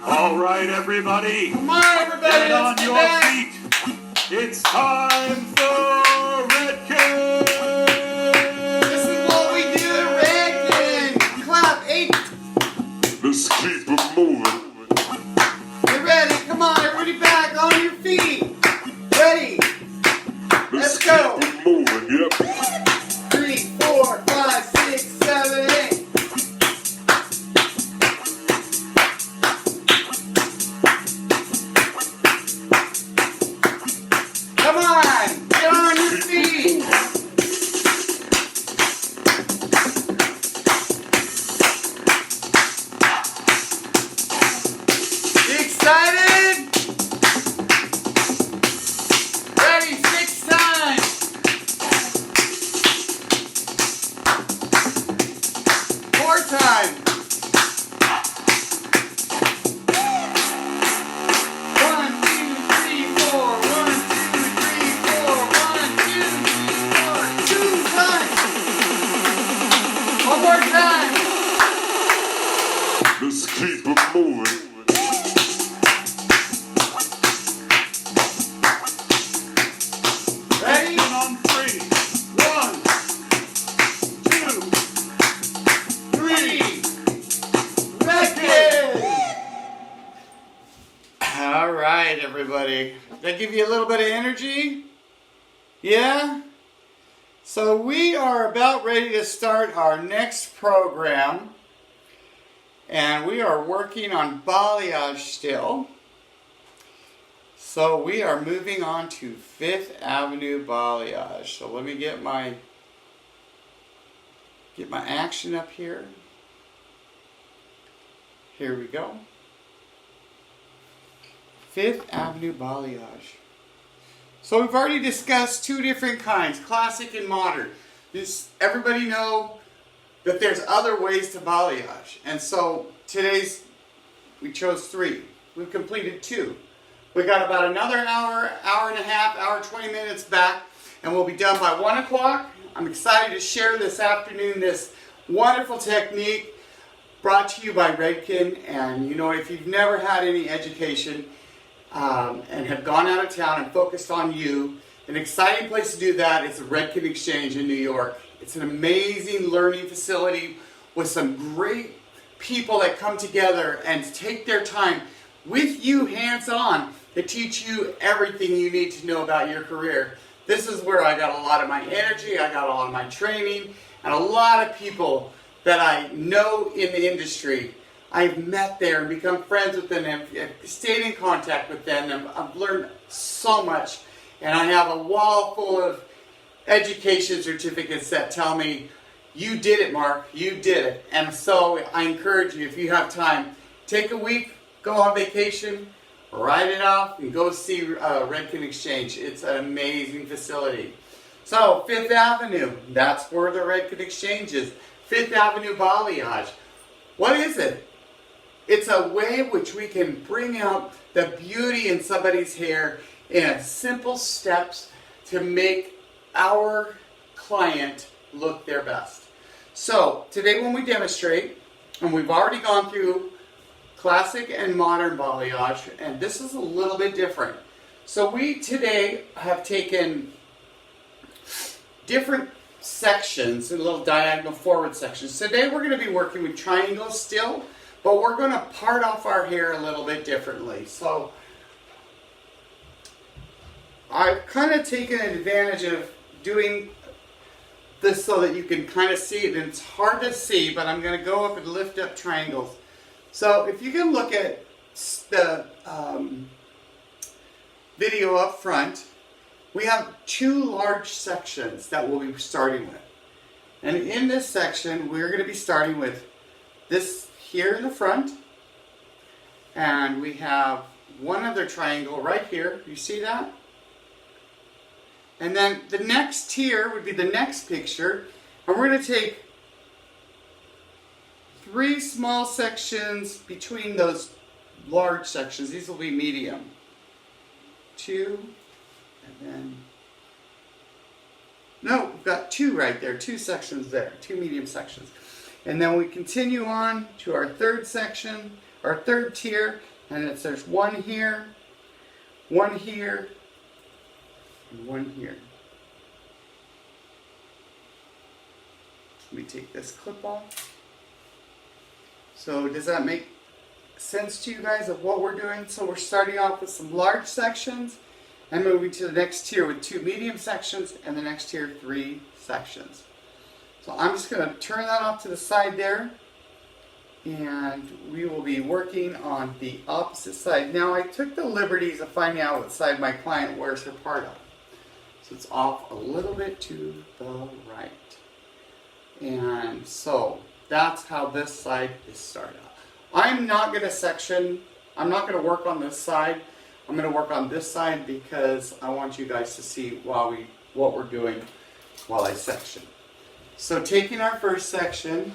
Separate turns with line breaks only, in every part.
All right, everybody.
Come on, everybody.
Get on
Let's get
your
back.
feet. It's time for Redken.
This is what we do at Redken. Clap 8.
Let's keep it moving.
Get ready. Come on, everybody back on your feet. Ready. Let's go.
Keep it moving, yep.
3, 4, 5, 6, 7, 8. Come on, get on your feet. You excited? Ready, 6 times. 4 times. 1, 2, 3, 4. 1, 2, 3, 4. 1, 2, 3, 4. 2 times. One more time.
Let's keep it moving.
Ready?
And on 3.
1, 2, 3. Redken! All right, everybody. Did that give you a little bit of energy? Yeah? So we are about ready to start our next program. And we are working on balayage still. So we are moving on to 5th Avenue balayage. So let me get my action up here. Here we go. 5th Avenue balayage. So we've already discussed 2 different kinds, classic and modern. Everybody know that there's other ways to balayage. And so we chose 3. We've completed 2. We got about another hour, hour and a half, hour 20 minutes back, and we'll be done by 1 o'clock. I'm excited to share this afternoon this wonderful technique brought to you by Redken. And you know, if you've never had any education and have gone out of town and focused on you, an exciting place to do that is the Redken Exchange in New York. It's an amazing learning facility with some great people that come together and take their time with you hands-on to teach you everything you need to know about your career. This is where I got a lot of my energy, I got a lot of my training, and a lot of people that I know in the industry. I've met there and become friends with them and stayed in contact with them, and I've learned so much. And I have a wall full of education certificates that tell me, you did it, Mark, you did it. And so I encourage you, if you have time, take a week, go on vacation, write it off, and go see Redken Exchange. It's an amazing facility. So 5th Avenue, that's where the Redken Exchange is. 5th Avenue balayage. What is it? It's a way in which we can bring out the beauty in somebody's hair in simple steps to make our client look their best. So today when we demonstrate, and we've already gone through classic and modern balayage, and this is a little bit different. So we today have taken different sections, and little diagonal forward sections. Today we're going to be working with triangles still, but we're going to part off our hair a little bit differently. So I've kind of taken advantage of doing this so that you can kind of see it, and it's hard to see, but I'm going to go up and lift up triangles. So if you can look at the video up front, we have 2 large sections that we'll be starting with. And in this section, we're going to be starting with this here in the front, and we have one other triangle right here. You see that? And then the next tier would be the next picture, and we're going to take 3 small sections between those large sections. These will be medium. 2, and then, no, we've got 2 right there, 2 sections there, 2 medium sections. And then we continue on to our 3rd section, our third tier, and there's one here, and one here. Let me take this clip off. So does that make sense to you guys of what we're doing? So we're starting off with some large sections and moving to the next tier with 2 medium sections and the next tier 3 sections. So I'm just going to turn that off to the side there, and we will be working on the opposite side. Now I took the liberties of finding out what side my client wears her part on. So it's off a little bit to the right. And so that's how this side is started out. I'm not going to work on this side. I'm going to work on this side because I want you guys to see what we're doing while I section. So taking our first section,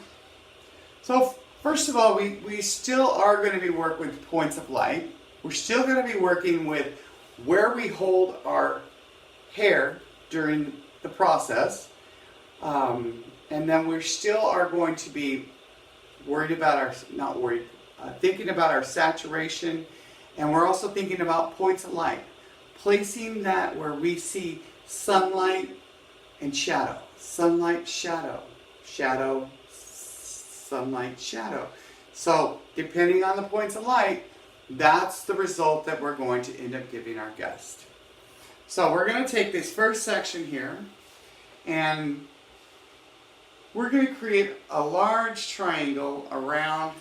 so first of all, we still are going to be working with points of light. We're still going to be working with where we hold our hair during the process. And then we still are going to be thinking about our saturation, and we're also thinking about points of light. Placing that where we see sunlight and shadow. Sunlight, shadow. Shadow, sunlight, shadow. So depending on the points of light, that's the result that we're going to end up giving our guest. So we're going to take this first section here, and we're going to create a large triangle around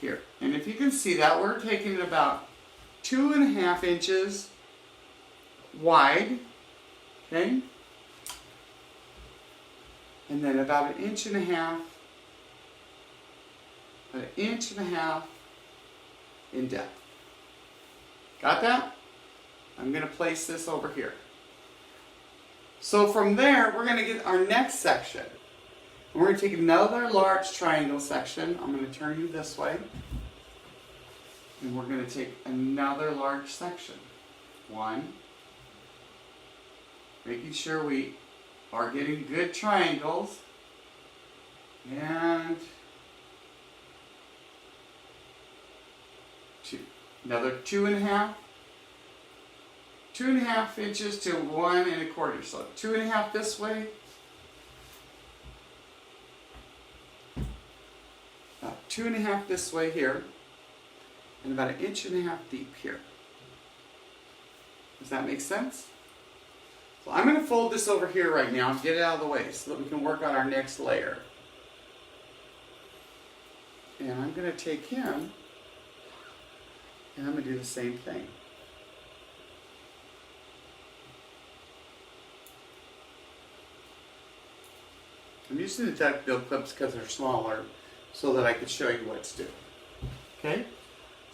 here. And if you can see that, we're taking it about 2.5 inches wide, okay? And then about 1.5 inches, an inch and a half in depth. Got that? I'm going to place this over here. So from there, we're going to get our next section. We're going to take another large triangle section. I'm going to turn you this way. And we're going to take another large section. One. Making sure we are getting good triangles. And 2. Another 2.5. 2.5 inches to 1.25. So 2.5 this way. About 2.5 this way here. And about 1.5 inches deep here. Does that make sense? So I'm going to fold this over here right now and get it out of the way so that we can work on our next layer. And I'm going to take him and I'm going to do the same thing. I'm using the duck bill clips because they're smaller so that I can show you what to do. Okay?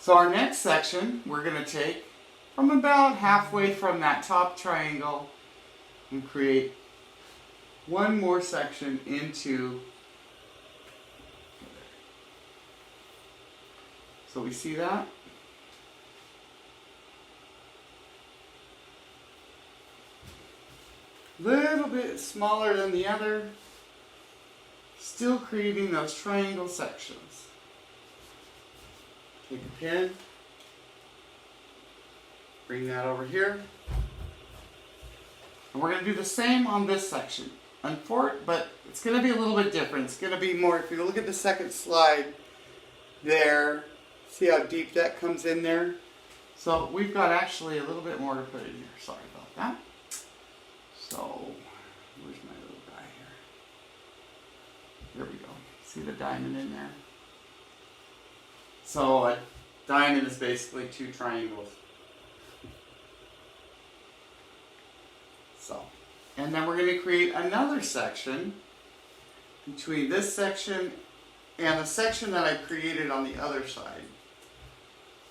So our next section we're going to take from about halfway from that top triangle and create one more section into. So we see that? Little bit smaller than the other. Still creating those triangle sections. Take a pen. Bring that over here. And we're going to do the same on this section. But it's going to be a little bit different. It's going to be more, if you look at the second slide there, see how deep that comes in there? So we've got actually a little bit more to put in here. Sorry about that. So, where's my little guy here? There we go. See the diamond in there? So a diamond is basically 2 triangles. So, and then we're going to create another section between this section and the section that I created on the other side.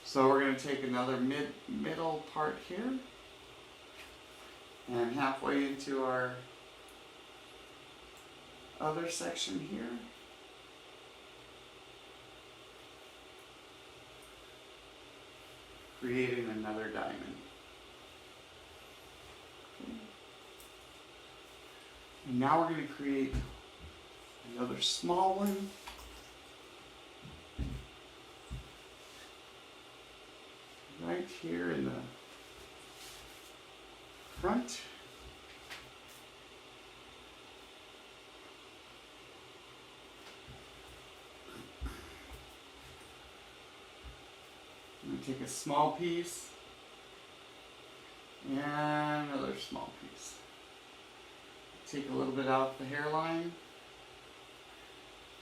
So we're going to take another middle part here and halfway into our other section here. Creating another diamond. Okay. And now we're going to create another small one. right here in the front. I'm going to take a small piece and another small piece. Take a little bit out the hairline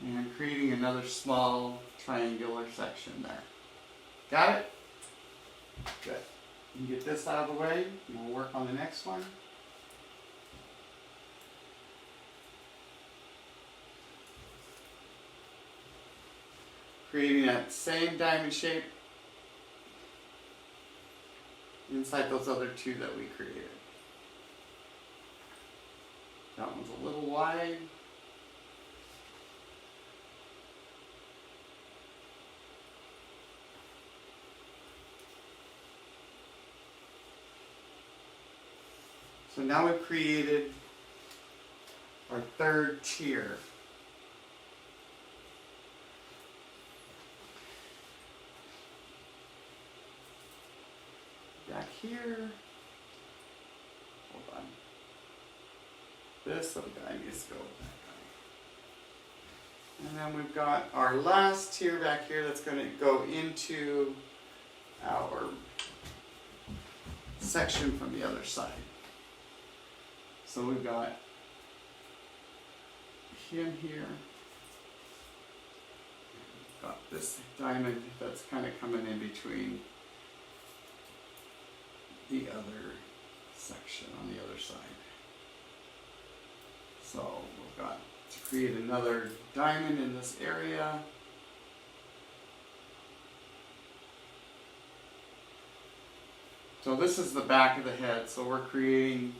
and creating another small triangular section there. Got it? Good. You can get this out of the way and we'll work on the next one. Creating that same diamond shape inside those other two that we created. That one's a little wide. So now we've created our third tier. Back here. Hold on. This little guy needs to go with that guy. And then we've got our last tier back here that's going to go into our section from the other side. So we've got him here. Got this diamond that's kind of coming in between the other section on the other side. So we've got to create another diamond in this area. So this is the back of the head, so we're creating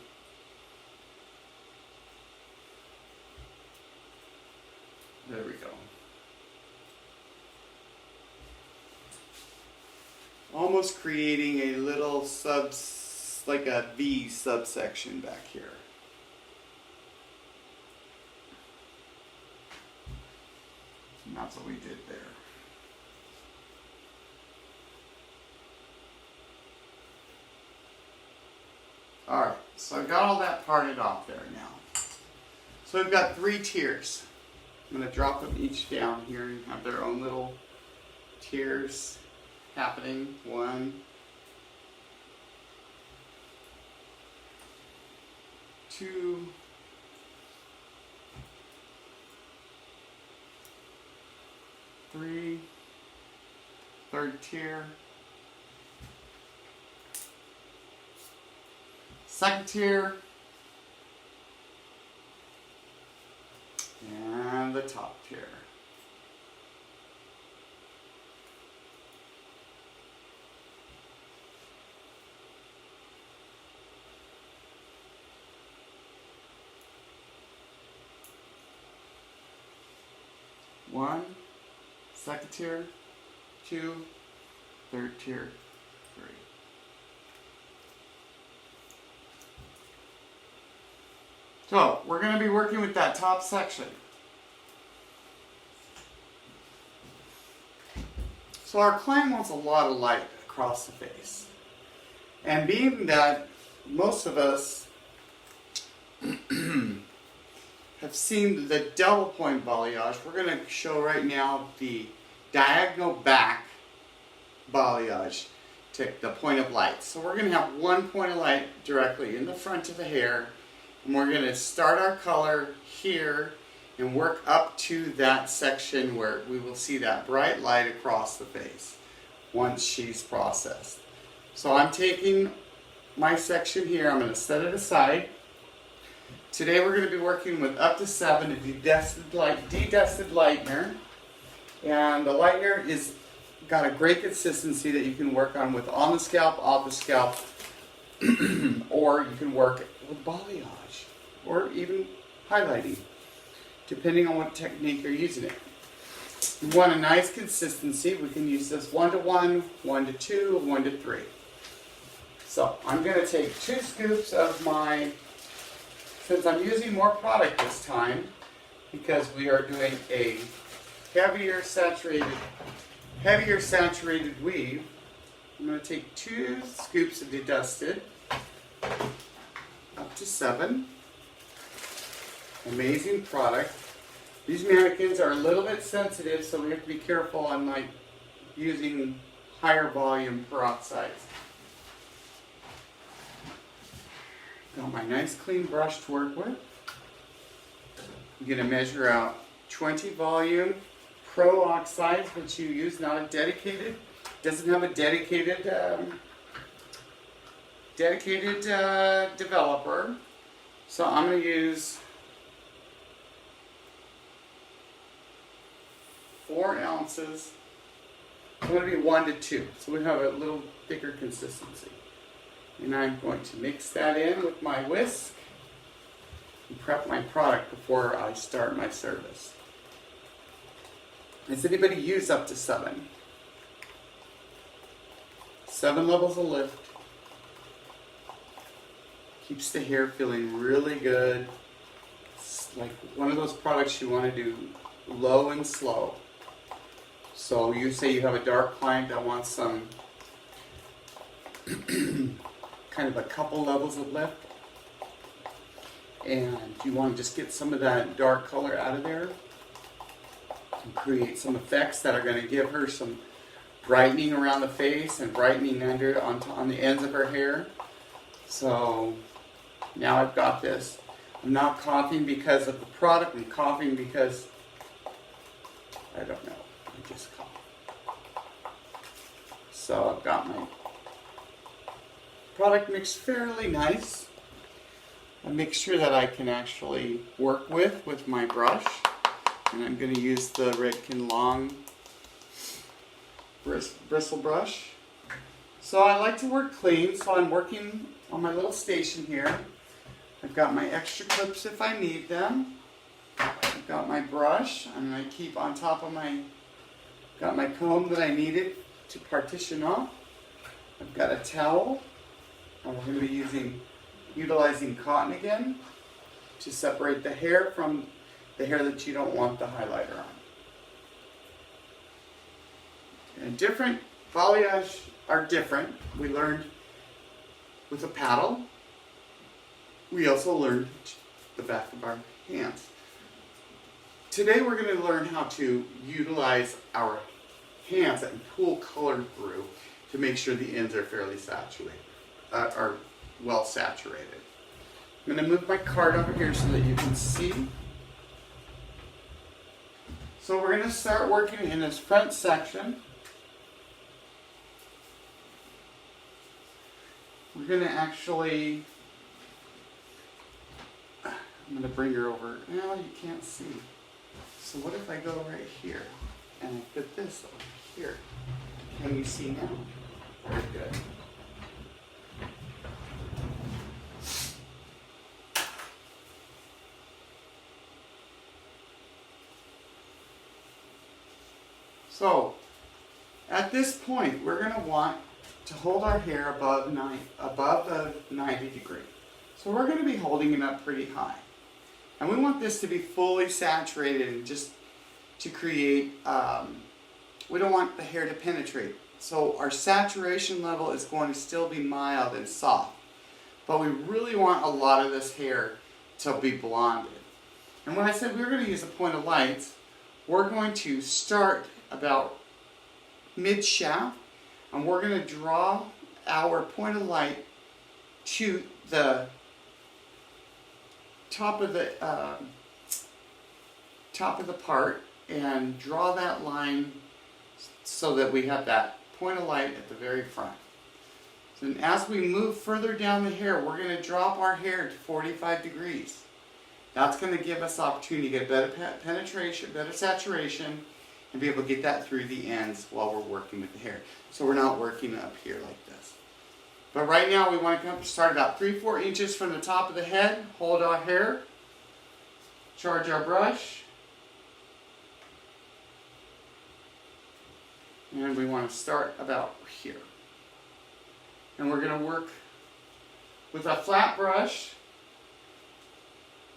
there we go. Almost creating a little like a V subsection back here. And that's what we did there. Alright, so I've got all that parted off there now. So we've got 3 tiers. I'm going to drop them each down here and have their own little tiers happening. 1, 2, 3, third tier, second tier, and the top tier. One, second tier, 2, third tier, 3. So we're going to be working with that top section. So our client wants a lot of light across the face. And being that most of us have seen the double point balayage, we're going to show right now the diagonal back balayage to the point of light. So we're going to have one point of light directly in the front of the hair, and we're going to start our color here and work up to that section where we will see that bright light across the face once she's processed. So I'm taking my section here, I'm going to set it aside. Today we're going to be working with up to 7 of dedusted lightener, and the lightener is got a great consistency that you can work on with on the scalp, off the scalp, or you can work with balayage or even highlighting, depending on what technique you're using it. You want a nice consistency. We can use this 1 to 1, 1 to 2, 1 to 3. So I'm going to take 2 scoops of my, since I'm using more product this time, because we are doing a heavier saturated weave, I'm going to take 2 scoops of dedusted, up to 7. Amazing product. These mannequins are a little bit sensitive, so we have to be careful on like using higher volume peroxides. Got my nice clean brush to work with. I'm going to measure out 20 volume Pro oxides, which you use, not a dedicated. Doesn't have a dedicated developer. So I'm going to use 4 ounces. I'm going to be 1 to 2, so we have a little thicker consistency. And I'm going to mix that in with my whisk and prep my product before I start my service. Has anybody used up to 7? 7 levels of lift. Keeps the hair feeling really good. It's like one of those products you want to do low and slow. So you say you have a dark client that wants some kind of a couple levels of lift, and you want to just get some of that dark color out of there and create some effects that are going to give her some brightening around the face and brightening under on the ends of her hair. So now I've got this. I'm not coughing because of the product. I'm coughing because I don't know. I just cough. So I've got my product mixed fairly nice. A mixture that I can actually work with my brush. And I'm going to use the Redken long bristle brush. So I like to work clean, so I'm working on my little station here. I've got my extra clips if I need them. I've got my brush, and I keep on top of got my comb that I needed to partition off. I've got a towel, and we're going to be utilizing cotton again to separate the hair from the hair that you don't want the highlighter on. And different balayage are different. We learned with a paddle. We also learned the back of our hands. Today we're going to learn how to utilize our hands and pull color through to make sure the ends are fairly saturated, are well saturated. I'm going to move my card over here so that you can see. So we're going to start working in this front section. We're going to actually, I'm going to bring her over. Now you can't see. So what if I go right here and I put this over here? Can you see now? Very good. So at this point, we're going to want to hold our hair above the 90 degree. So we're going to be holding it up pretty high. And we want this to be fully saturated and just to create, we don't want the hair to penetrate. So our saturation level is going to still be mild and soft. But we really want a lot of this hair to be blonded. And when I said we were going to use a point of light, we're going to start about mid-shaft, and we're going to draw our point of light to the top of the part and draw that line so that we have that point of light at the very front. So as we move further down the hair, we're going to drop our hair to 45 degrees. That's going to give us opportunity to get better penetration, better saturation, and be able to get that through the ends while we're working with the hair. So we're not working up here like this. But right now we want to start about 3-4 inches from the top of the head, hold our hair, charge our brush, and we want to start about here. And we're going to work with a flat brush,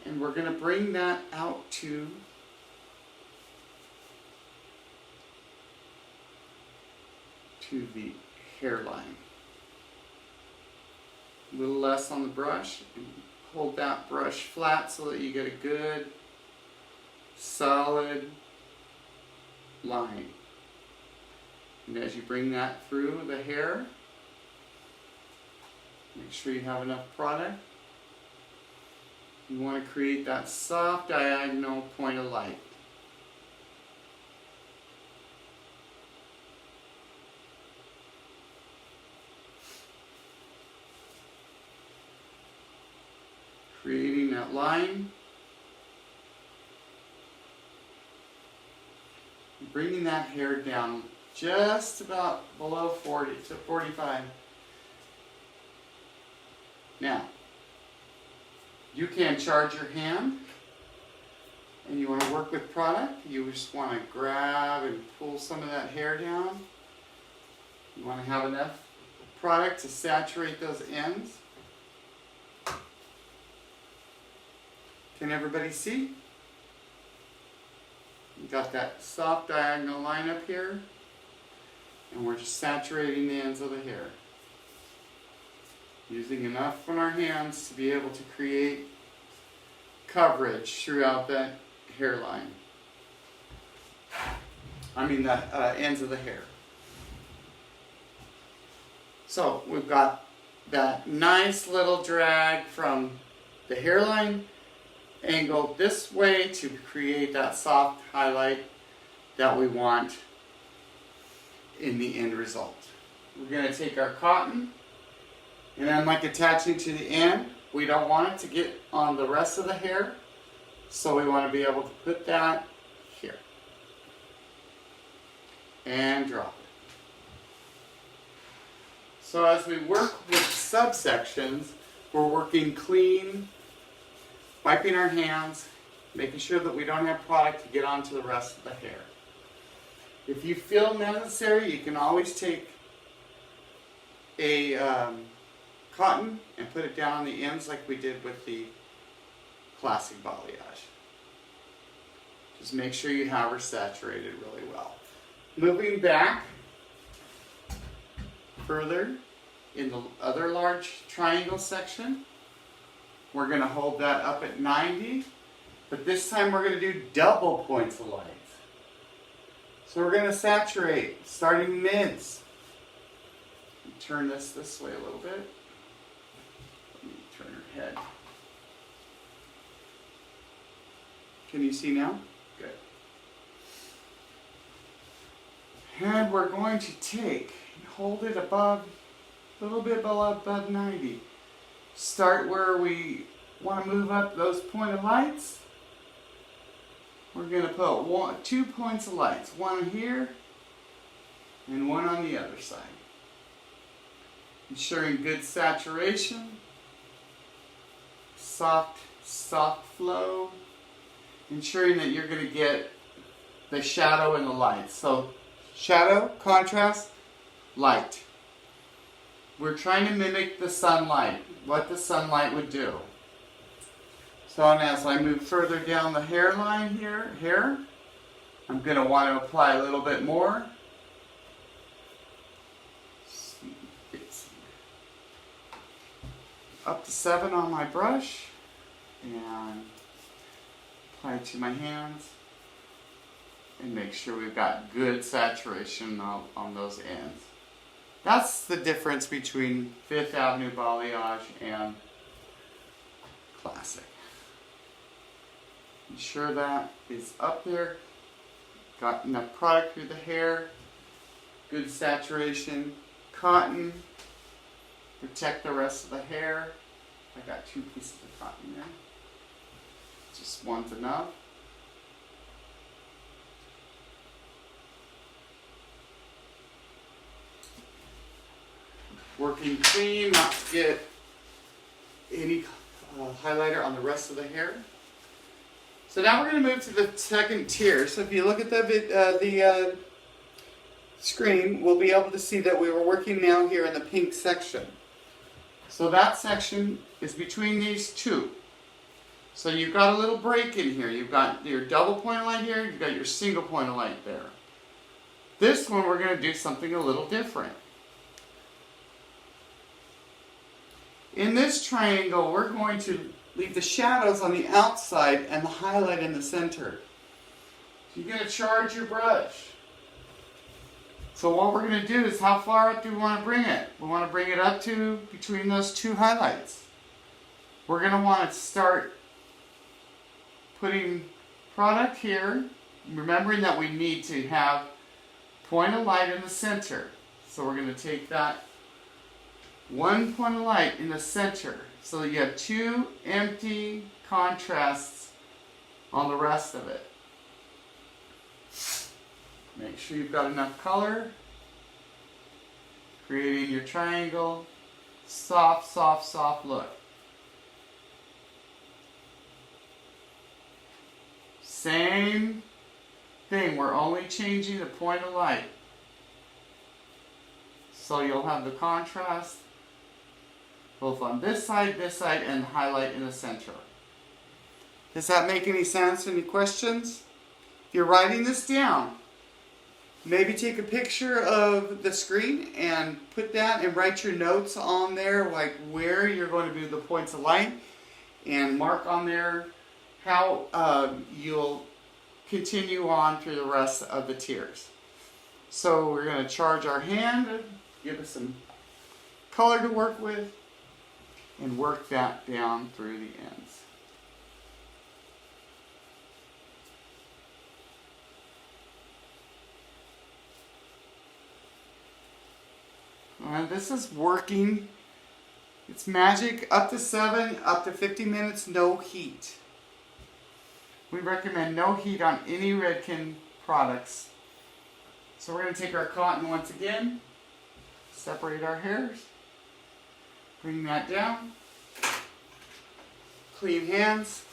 and we're going to bring that out to the hairline. A little less on the brush, and hold that brush flat so that you get a good solid line. And as you bring that through the hair, make sure you have enough product. You want to create that soft diagonal point of light. Creating that line. Bringing that hair down just about below 40 to 45. Now, you can charge your hand and you want to work with product. You just want to grab and pull some of that hair down. You want to have enough product to saturate those ends. Can everybody see? You got that soft diagonal line up here, and we're just saturating the ends of the hair. Using enough on our hands to be able to create coverage throughout that hairline. The ends of the hair. So we've got that nice little drag from the hairline angle this way to create that soft highlight that we want in the end result. We're going to take our cotton, and unlike attaching to the end, we don't want it to get on the rest of the hair, so we want to be able to put that here and drop it. So as we work with subsections, we're working clean, wiping our hands, making sure that we don't have product to get onto the rest of the hair. If you feel necessary, you can always take a cotton and put it down on the ends like we did with the classic balayage. Just make sure you have her saturated really well. Moving back further in the other large triangle section, we're going to hold that up at 90, but this time we're going to do double points of light. So we're going to saturate, starting mids. Turn this way a little bit. Let me turn her head. Can you see now? Good. And we're going to take and hold it above, a little bit above 90. Start where we want to move up those point of lights. We're going to put 2 points of lights, one here and one on the other side. Ensuring good saturation, soft flow, ensuring that you're going to get the shadow and the light. So shadow, contrast, light. We're trying to mimic the sunlight, what the sunlight would do. So as I move further down the hairline here, I'm going to want to apply a little bit more. Up to 7 on my brush and apply it to my hands and make sure we've got good saturation on those ends. That's the difference between Fifth Avenue Balayage and Classic. Ensure that is up there, got enough product through the hair, good saturation, cotton, protect the rest of the hair. I got 2 pieces of cotton there, just one's enough. Working clean, not to get any highlighter on the rest of the hair. So now we're going to move to the second tier. So if you look at the screen, we'll be able to see that we were working now here in the pink section. So that section is between these two. So you've got a little break in here. You've got your double point of light here, you've got your single point of light there. This one we're going to do something a little different. in this triangle, we're going to leave the shadows on the outside and the highlight in the center. You're going to charge your brush. So what we're going to do is, how far up do we want to bring it? We want to bring it up to between those two highlights. We're going to want to start putting product here, remembering that we need to have point of light in the center. So we're going to take that one point of light in the center so that you have two empty contrasts on the rest of it. Make sure you've got enough color, creating your triangle, soft, soft, soft look. Same thing, we're only changing the point of light. So you'll have the contrast both on this side, and the highlight in the center. Does that make any sense? Any questions? If you're writing this down, maybe take a picture of the screen and put that and write your notes on there, like where you're going to do the points of light, and mark on there how you'll continue on through the rest of the tiers. So we're going to charge our hand, give us some color to work with, and work that down through the ends. And this is working. It's magic. Up to 7, up to 50 minutes, no heat. We recommend no heat on any Redken products. So we're going to take our cotton once again, separate our hairs, bring that down, clean hands,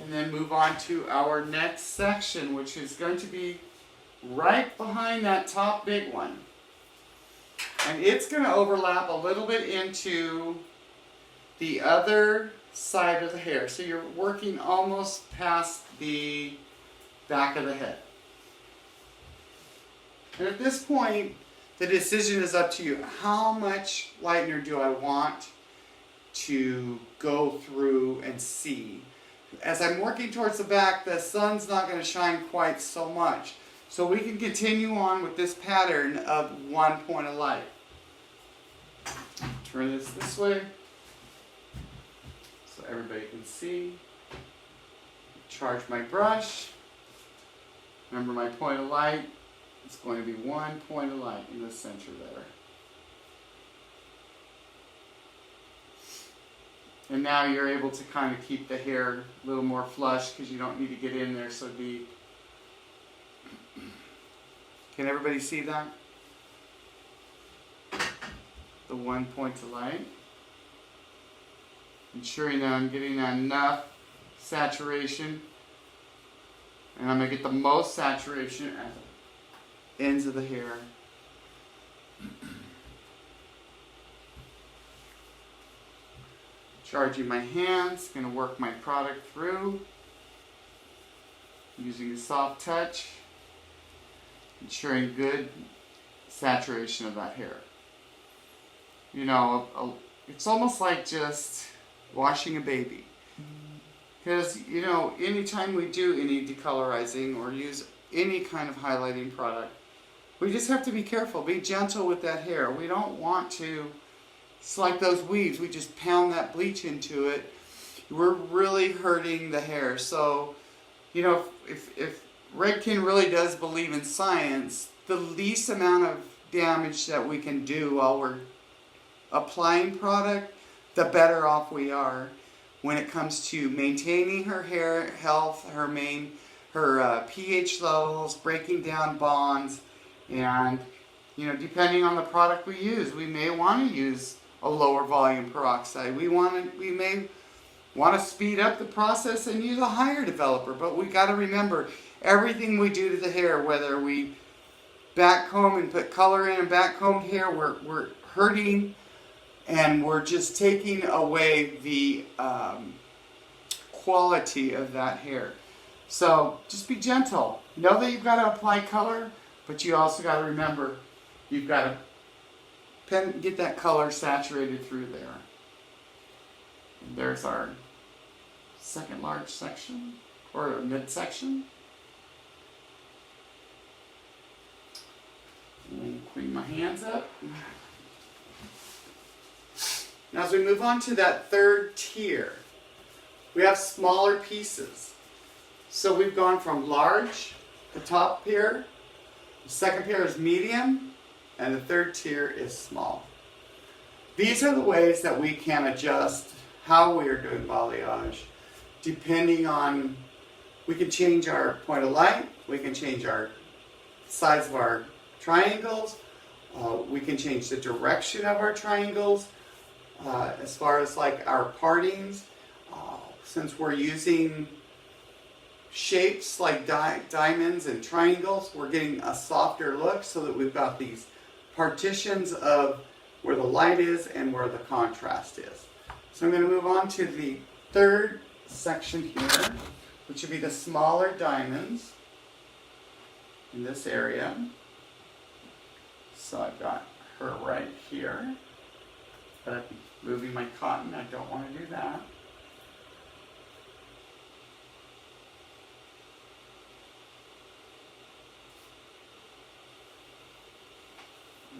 and then move on to our next section, which is going to be right behind that top big one. And it's going to overlap a little bit into the other side of the hair. So you're working almost past the back of the head. And at this point, the decision is up to you. How much lightener do I want to go through and see? As I'm working towards the back, the sun's not going to shine quite so much. So we can continue on with this pattern of one point of light. Turn this way so everybody can see. Charge my brush. Remember, my point of light is going to be one point of light in the center there. And now you're able to kind of keep the hair a little more flush because you don't need to get in there so deep. Can everybody see that? The one point of light. Ensuring that I'm getting enough saturation. And I'm going to get the most saturation at the ends of the hair. Charging my hands, going to work my product through. Using a soft touch. Ensuring good saturation of that hair. You know, it's almost like just washing a baby. Because, you know, anytime we do any decolorizing or use any kind of highlighting product, we just have to be careful, be gentle with that hair. We don't want to, it's like those weaves, we just pound that bleach into it. We're really hurting the hair. So, you know, if Redken really does believe in science, the least amount of damage that we can do while we're applying product, the better off we are when it comes to maintaining her hair health, her pH levels, breaking down bonds, and, you know, depending on the product we use, we may want to use a lower volume peroxide. We may want to speed up the process and use a higher developer, but we got to remember everything we do to the hair, whether we back comb and put color in and back combed hair, we're hurting. And we're just taking away the quality of that hair. So just be gentle. Know that you've got to apply color, but you also got to remember you've got to get that color saturated through there. And there's our second large section, or midsection. Clean my hands up. Now as we move on to that third tier, we have smaller pieces. So we've gone from large, the top tier, the second tier is medium, and the third tier is small. These are the ways that we can adjust how we are doing balayage, depending on, we can change our point of light, we can change our size of our triangles, we can change the direction of our triangles, as far as like our partings, since we're using shapes like diamonds and triangles, we're getting a softer look so that we've got these partitions of where the light is and where the contrast is. So I'm going to move on to the third section here, which would be the smaller diamonds in this area. So I've got her right here, but I'm moving my cotton, I don't want to do that.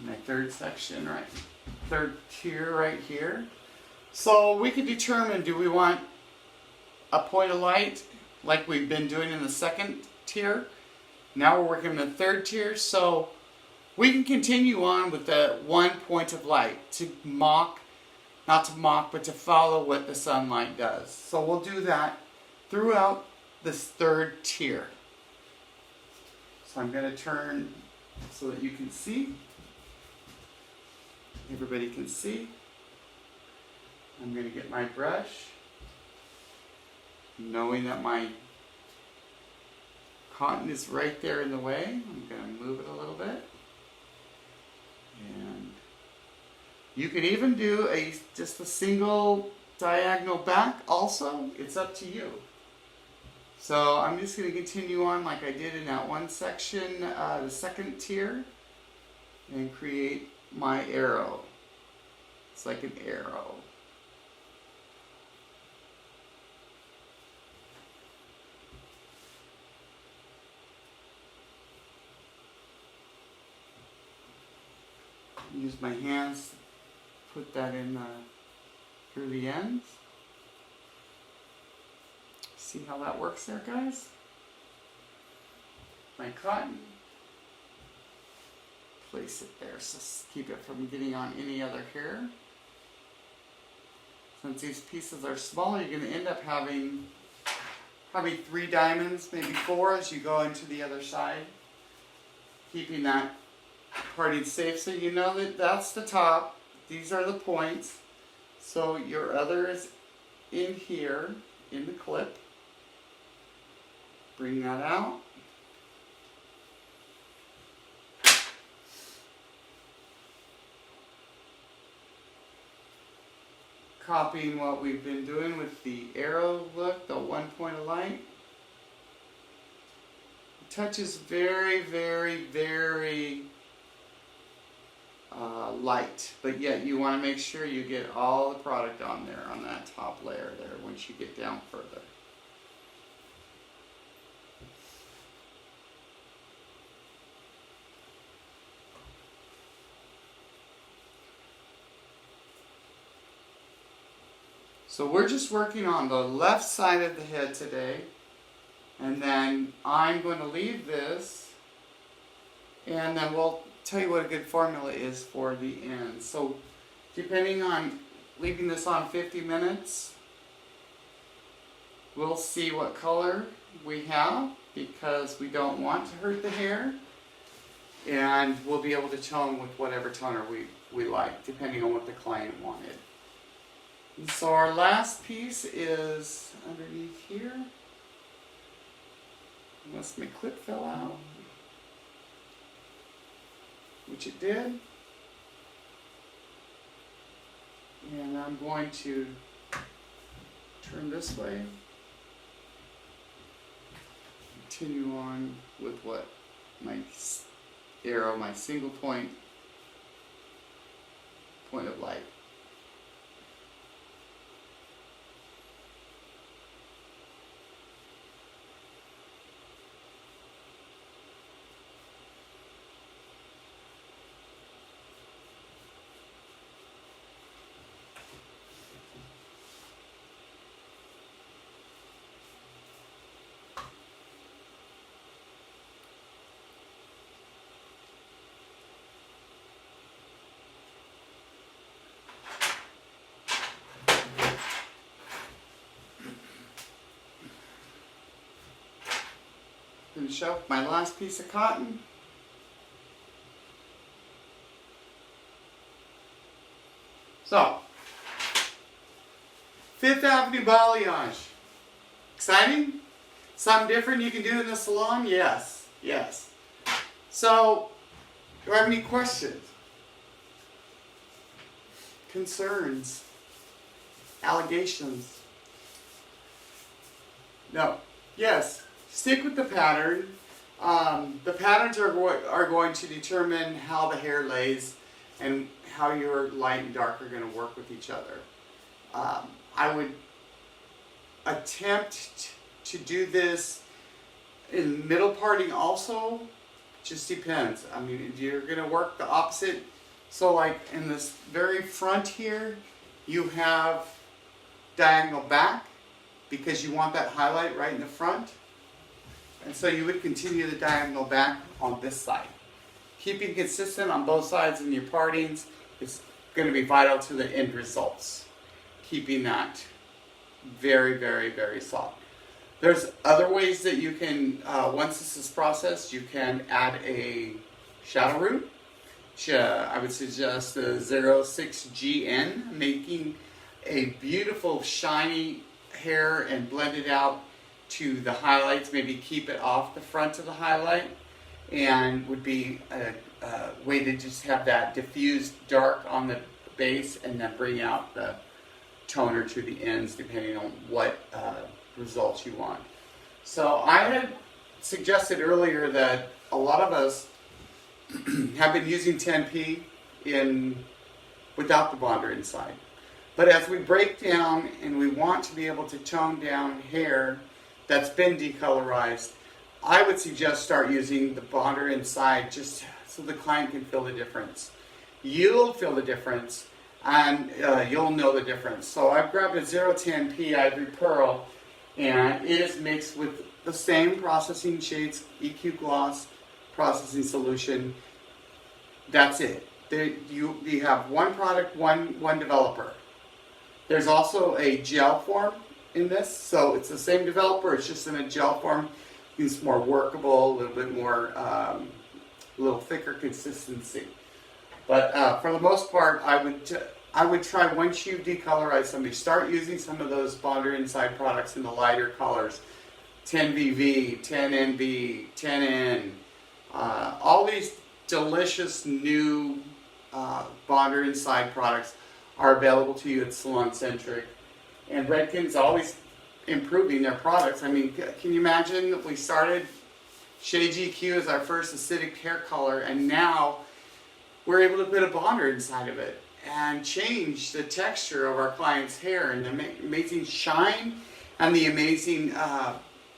My third section, right, third tier right here. So we can determine, do we want a point of light like we've been doing in the second tier? Now we're working in the third tier, so we can continue on with the one point of light to mock, not to mock, but to follow what the sunlight does. So we'll do that throughout this third tier. So I'm going to turn so that you can see. Everybody can see. I'm going to get my brush, knowing that my cotton is right there in the way. I'm going to move it a little bit. And you can even do just a single diagonal back also. It's up to you. So I'm just going to continue on like I did in that one section, the second tier, and create my arrow. It's like an arrow. Use my hands, put that in through the ends. See how that works there, guys? My cotton. Place it there, so keep it from getting on any other hair. Since these pieces are small, you're going to end up having probably 3 diamonds, maybe 4 as you go into the other side. Keeping that parting safe so you know that that's the top. These are the points. So your other is in here, in the clip. Bring that out. Copying what we've been doing with the arrow look, the one point of light. The touch is very, very, very light, but yet you want to make sure you get all the product on there, on that top layer there once you get down further. So we're just working on the left side of the head today, and then I'm going to leave this, and then we'll tell you what a good formula is for the end. So depending on leaving this on 50 minutes, we'll see what color we have, because we don't want to hurt the hair, and we'll be able to tone with whatever toner we like, depending on what the client wanted. And so our last piece is underneath here, unless my clip fell out, which it did. And I'm going to turn this way, continue on with what my arrow, my single point finish up my last piece of cotton. So, Fifth Avenue Balayage. Exciting? Something different you can do in the salon? Yes. Yes. So, do I have any questions? Concerns? Allegations? No. Yes. Stick with the pattern. The patterns are going to determine how the hair lays and how your light and dark are going to work with each other. I would attempt to do this in middle parting also. Just depends. I mean, you're going to work the opposite. So like in this very front here, you have diagonal back because you want that highlight right in the front. And so you would continue the diagonal back on this side. Keeping consistent on both sides in your partings is going to be vital to the end results. Keeping that very, very, very soft. There's other ways that you can, once this is processed, you can add a shadow root. I would suggest the 06GN, making a beautiful shiny hair and blend it out to the highlights. Maybe keep it off the front of the highlight, and would be a way to just have that diffused dark on the base and then bring out the toner to the ends depending on what results you want. So I had suggested earlier that a lot of us have been using 10P without the bonder inside. But as we break down and we want to be able to tone down hair that's been decolorized, I would suggest start using the bonder inside just so the client can feel the difference. You'll feel the difference, and you'll know the difference. So I've grabbed a 010P Ivory Pearl, and it is mixed with the same processing shades, EQ Gloss processing solution. That's it. You have one product, one developer. There's also a gel form in this, so it's the same developer, it's just in a gel form. It's more workable, a little bit more, a little thicker consistency. But for the most part, I would try, once you decolorize somebody, start using some of those bonder inside products in the lighter colors. 10VV, 10NB, 10N, all these delicious new bonder inside products are available to you at Salon Centric. And Redken's always improving their products. I mean, can you imagine if we started Shea GQ as our first acidic hair color, and now we're able to put a bonder inside of it and change the texture of our client's hair and the amazing shine and the amazing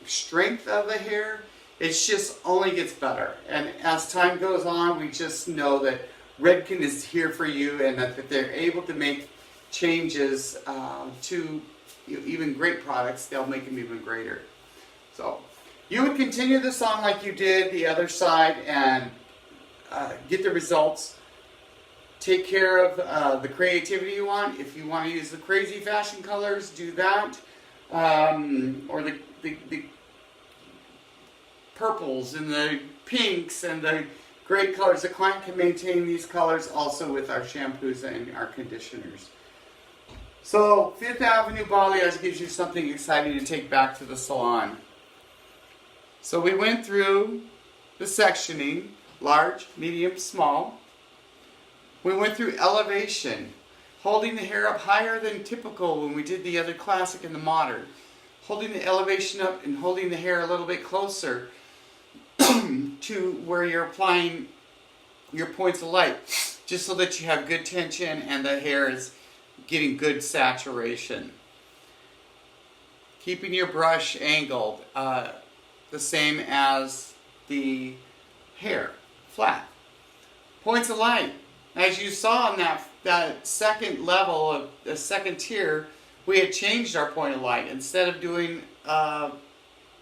strength of the hair. It just only gets better. And as time goes on, we just know that Redken is here for you, and that if they're able to make changes to even great products, they'll make them even greater. So you would continue this on like you did the other side and get the results. Take care of the creativity you want. If you want to use the crazy fashion colors, do that. Or the purples and the pinks and the great colors. The client can maintain these colors also with our shampoos and our conditioners. So Fifth Avenue Balayage gives you something exciting to take back to the salon. So we went through the sectioning, large, medium, small. We went through elevation, holding the hair up higher than typical when we did the other classic and the modern. Holding the elevation up and holding the hair a little bit closer to where you're applying your points of light, just so that you have good tension and the hair is getting good saturation. Keeping your brush angled, the same as the hair, flat. Points of light. As you saw in that second level of the second tier, we had changed our point of light. Instead of doing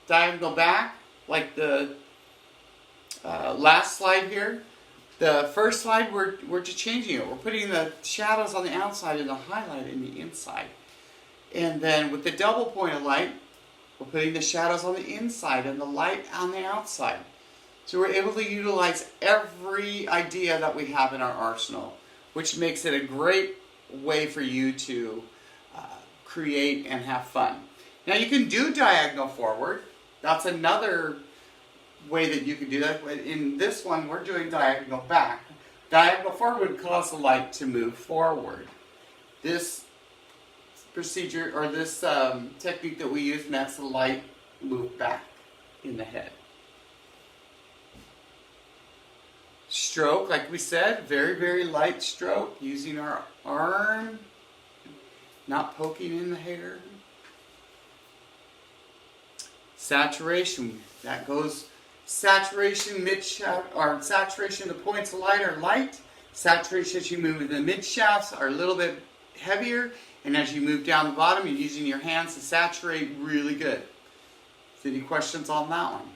diagonal back, like the last slide here, the first slide we're just changing it. We're putting the shadows on the outside and the highlight in the inside. And then with the double point of light, We're putting the shadows on the inside and the light on the outside. So we're able to utilize every idea that we have in our arsenal, which makes it a great way for you to create and have fun. Now you can do diagonal forward. That's another way that you can do that. In this one, we're doing diagonal back. Diagonal forward would cause the light to move forward. This procedure, or this technique that we use, makes the light move back in the head. Stroke, like we said, very, very light stroke, using our arm, not poking in the hair. Saturation, that goes saturation, mid-shaft, or saturation of the points of light are light. Saturation as you move in the mid-shafts are a little bit heavier, and as you move down the bottom, you're using your hands to saturate really good. Any questions on that one?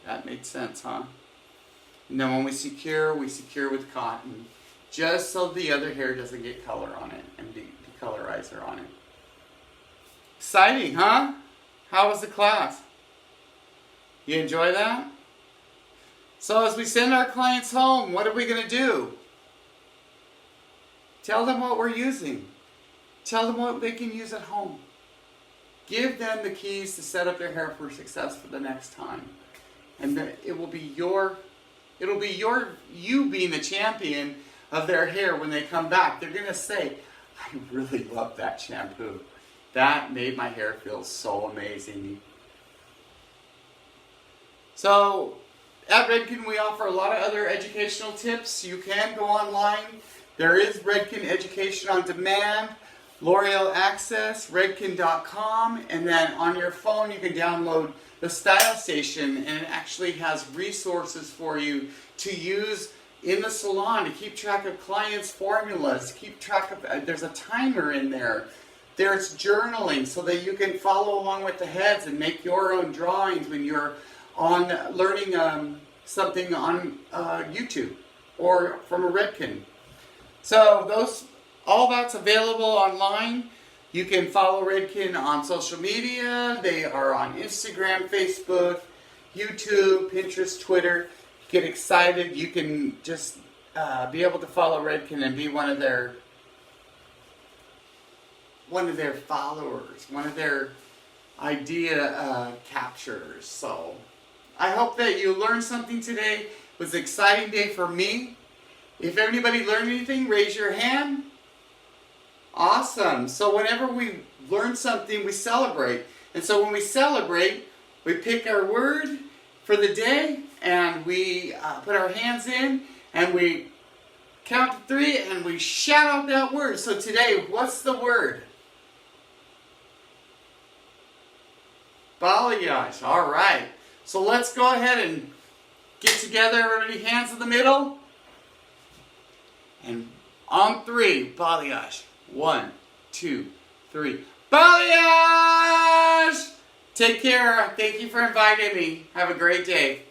That made sense, huh? And then when we secure with cotton, just so the other hair doesn't get color on it and decolorizer on it. Exciting, huh? How was the class? You enjoy that? So as we send our clients home, what are we going to do? Tell them what we're using. Tell them what they can use at home. Give them the keys to set up their hair for success for the next time. And it will be you being the champion of their hair when they come back. They're going to say, I really love that shampoo. That made my hair feel so amazing. So, at Redken we offer a lot of other educational tips. You can go online. There is Redken Education on Demand, L'Oreal Access, Redken.com, and then on your phone you can download the Style Station, and it actually has resources for you to use in the salon to keep track of clients' formulas, keep track of, there's a timer in there. There's journaling so that you can follow along with the heads and make your own drawings when you're on learning something on YouTube or from a Redken. So all that's available online. You can follow Redken on social media. They are on Instagram, Facebook, YouTube, Pinterest, Twitter. Get excited. You can just be able to follow Redken and be one of their followers, one of their idea capturers. So I hope that you learned something today. It was an exciting day for me. If anybody learned anything, raise your hand. Awesome. So whenever we learn something, we celebrate. And so when we celebrate, we pick our word for the day, and we put our hands in, and we count to 3, and we shout out that word. So today, what's the word? Balayage. All right. So let's go ahead and get together. Everybody, hands in the middle. And on 3, balayage. 1, 2, 3. Balayage! Take care. Thank you for inviting me. Have a great day.